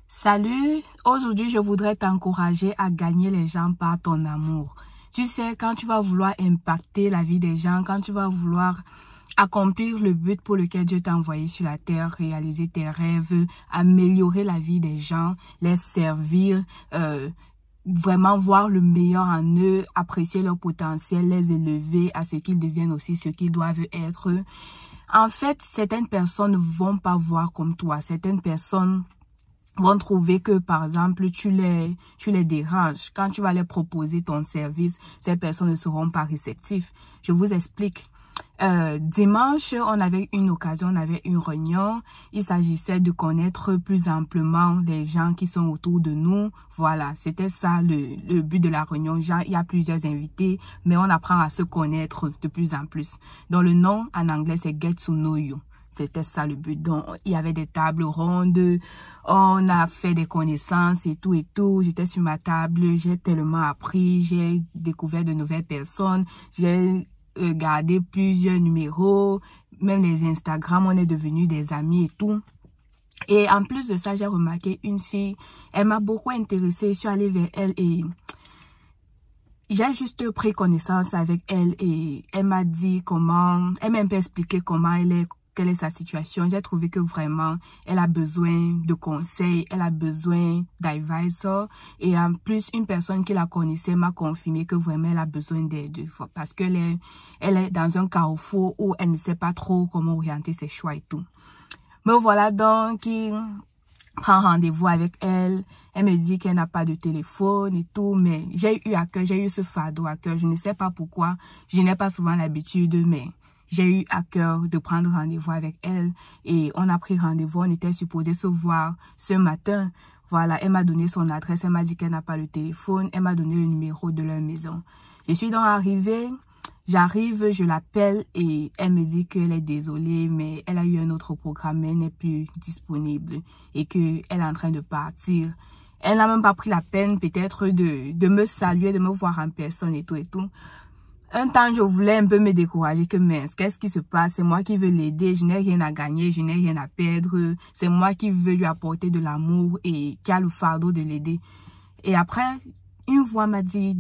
Salut, aujourd'hui je voudrais t'encourager à gagner les gens par ton amour. Tu sais, quand tu vas vouloir impacter la vie des gens, quand tu vas vouloir accomplir le but pour lequel Dieu t'a envoyé sur la terre, réaliser tes rêves, améliorer la vie des gens, les servir, vraiment voir le meilleur en eux, apprécier leur potentiel, les élever à ce qu'ils deviennent aussi ce qu'ils doivent être. En fait, certaines personnes ne vont pas voir comme toi. Certaines personnes vont trouver que, par exemple, tu les déranges. Quand tu vas leur proposer ton service, ces personnes ne seront pas réceptives. Je vous explique. Dimanche, on avait une occasion, on avait une réunion. Il s'agissait de connaître plus amplement les gens qui sont autour de nous. Voilà, c'était ça le but de la réunion. Il y a plusieurs invités, mais on apprend à se connaître de plus en plus. Donc, le nom en anglais, c'est Get to Know You. C'était ça le but. Donc, il y avait des tables rondes, on a fait des connaissances et tout et tout. J'étais sur ma table, j'ai tellement appris, j'ai découvert de nouvelles personnes, j'ai regardé plusieurs numéros, même les Instagram, on est devenus des amis et tout. Et en plus de ça, j'ai remarqué une fille, elle m'a beaucoup intéressée, je suis allée vers elle et j'ai juste pris connaissance avec elle et elle m'a dit comment, elle m'a un peu expliqué quelle est sa situation. J'ai trouvé que vraiment, elle a besoin de conseils, elle a besoin d'advisor. Et en plus, une personne qui la connaissait m'a confirmé que vraiment, elle a besoin d'aide. Parce qu'elle est dans un carrefour où elle ne sait pas trop comment orienter ses choix et tout. Mais voilà donc, il prend rendez-vous avec elle. Elle me dit qu'elle n'a pas de téléphone et tout. Mais j'ai eu ce fardeau à cœur. Je ne sais pas pourquoi. Je n'ai pas souvent l'habitude, mais j'ai eu à cœur de prendre rendez-vous avec elle et on a pris rendez-vous. On était supposé se voir ce matin. Voilà, elle m'a donné son adresse. Elle m'a dit qu'elle n'a pas le téléphone. Elle m'a donné le numéro de leur maison. Je suis donc arrivée. J'arrive, je l'appelle et elle me dit qu'elle est désolée, mais elle a eu un autre programme, mais elle n'est plus disponible et qu'elle est en train de partir. Elle n'a même pas pris la peine peut-être de me saluer, de me voir en personne et tout et tout. Un temps, je voulais un peu me décourager que mince, qu'est-ce qui se passe? C'est moi qui veux l'aider, je n'ai rien à gagner, je n'ai rien à perdre. C'est moi qui veux lui apporter de l'amour et qui a le fardeau de l'aider. Et après, une voix m'a dit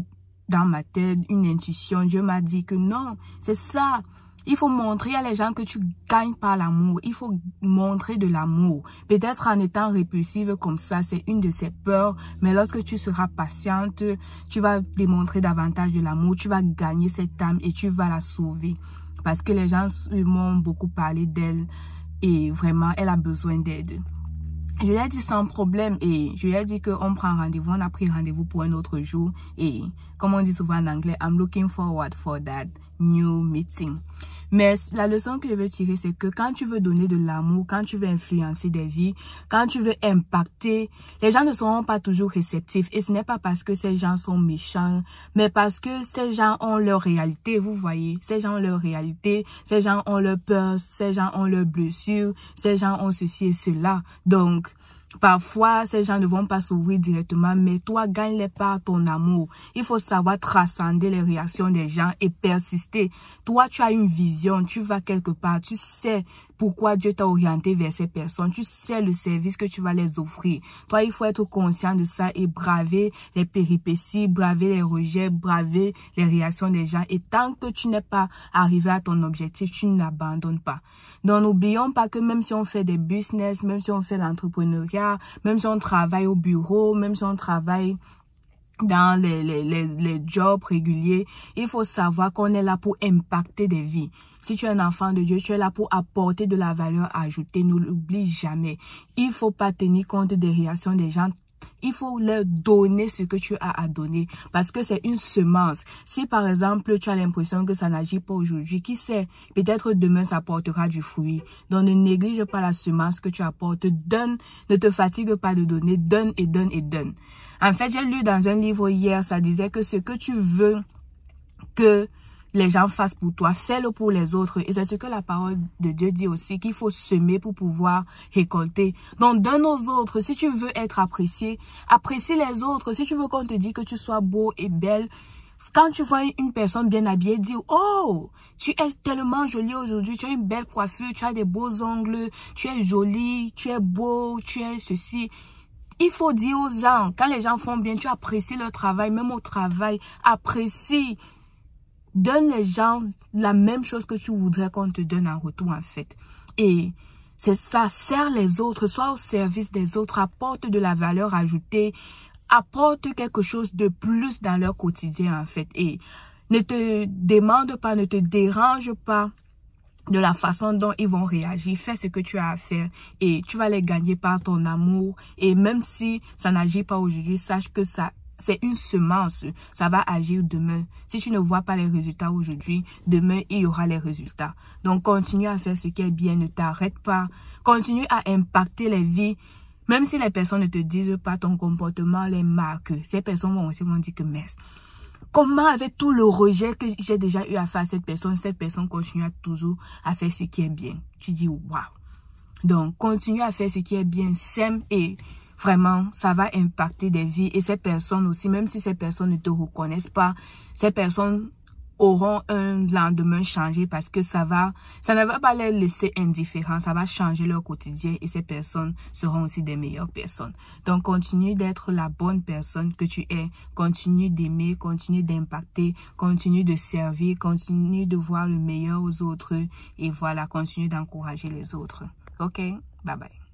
dans ma tête, une intuition, Dieu m'a dit que non, c'est ça. Il faut montrer à les gens que tu gagnes par l'amour. Il faut montrer de l'amour. Peut-être en étant répulsive comme ça, c'est une de ses peurs. Mais lorsque tu seras patiente, tu vas démontrer davantage de l'amour. Tu vas gagner cette âme et tu vas la sauver. Parce que les gens m'ont beaucoup parlé d'elle et vraiment, elle a besoin d'aide. Je lui ai dit sans problème et je lui ai dit qu'on prend rendez-vous. On a pris rendez-vous pour un autre jour. Et comme on dit souvent en anglais, I'm looking forward for that new meeting. Mais la leçon que je veux tirer, c'est que quand tu veux donner de l'amour, quand tu veux influencer des vies, quand tu veux impacter, les gens ne seront pas toujours réceptifs. Et ce n'est pas parce que ces gens sont méchants, mais parce que ces gens ont leur réalité, vous voyez. Ces gens ont leur réalité, ces gens ont leur peur, ces gens ont leurs blessures, ces gens ont ceci et cela. Donc, parfois, ces gens ne vont pas s'ouvrir directement, mais toi, gagne-les par ton amour. Il faut savoir transcender les réactions des gens et persister. Toi, tu as une vision, tu vas quelque part, tu sais pourquoi Dieu t'a orienté vers ces personnes. Tu sais le service que tu vas les offrir. Toi, il faut être conscient de ça et braver les péripéties, braver les rejets, braver les réactions des gens. Et tant que tu n'es pas arrivé à ton objectif, tu n'abandonnes pas. Donc, n'oublions pas que même si on fait des business, même si on fait l'entrepreneuriat, même si on travaille au bureau, même si on travaille dans les jobs réguliers, il faut savoir qu'on est là pour impacter des vies. Si tu es un enfant de Dieu, tu es là pour apporter de la valeur ajoutée. Ne l'oublie jamais. Il faut pas tenir compte des réactions des gens. Il faut leur donner ce que tu as à donner parce que c'est une semence. Si par exemple, tu as l'impression que ça n'agit pas aujourd'hui, qui sait, peut-être demain ça portera du fruit. Donc ne néglige pas la semence que tu apportes. Donne, ne te fatigue pas de donner, donne et donne et donne. En fait, j'ai lu dans un livre hier, ça disait que ce que tu veux que les gens fassent pour toi, fais-le pour les autres. Et c'est ce que la parole de Dieu dit aussi, qu'il faut semer pour pouvoir récolter. Donc, donne aux autres. Si tu veux être apprécié, apprécie les autres. Si tu veux qu'on te dise que tu sois beau et belle, quand tu vois une personne bien habillée, dis « Oh, tu es tellement jolie aujourd'hui, tu as une belle coiffure, tu as des beaux ongles, tu es jolie, tu es beau, tu es ceci. » Il faut dire aux gens, quand les gens font bien, tu apprécies leur travail, même au travail, apprécie. Donne les gens la même chose que tu voudrais qu'on te donne en retour, en fait. Et c'est ça, sers les autres, sois au service des autres, apporte de la valeur ajoutée, apporte quelque chose de plus dans leur quotidien, en fait. Et ne te demande pas, ne te dérange pas de la façon dont ils vont réagir. Fais ce que tu as à faire et tu vas les gagner par ton amour. Et même si ça n'agit pas aujourd'hui, sache que c'est une semence. Ça va agir demain. Si tu ne vois pas les résultats aujourd'hui, demain, il y aura les résultats. Donc, continue à faire ce qui est bien. Ne t'arrête pas. Continue à impacter les vies. Même si les personnes ne te disent pas, ton comportement les marque. Ces personnes vont dire que merci. Comment, avec tout le rejet que j'ai déjà eu à faire à cette personne continue toujours à faire ce qui est bien. Tu dis, waouh. Donc, continue à faire ce qui est bien, sème et vraiment, ça va impacter des vies. Et ces personnes aussi, même si ces personnes ne te reconnaissent pas, ces personnes auront un lendemain changé parce que ça ne va pas les laisser indifférents, ça va changer leur quotidien et ces personnes seront aussi des meilleures personnes. Donc, continue d'être la bonne personne que tu es, continue d'aimer, continue d'impacter, continue de servir, continue de voir le meilleur aux autres et voilà, continue d'encourager les autres. Ok? Bye bye.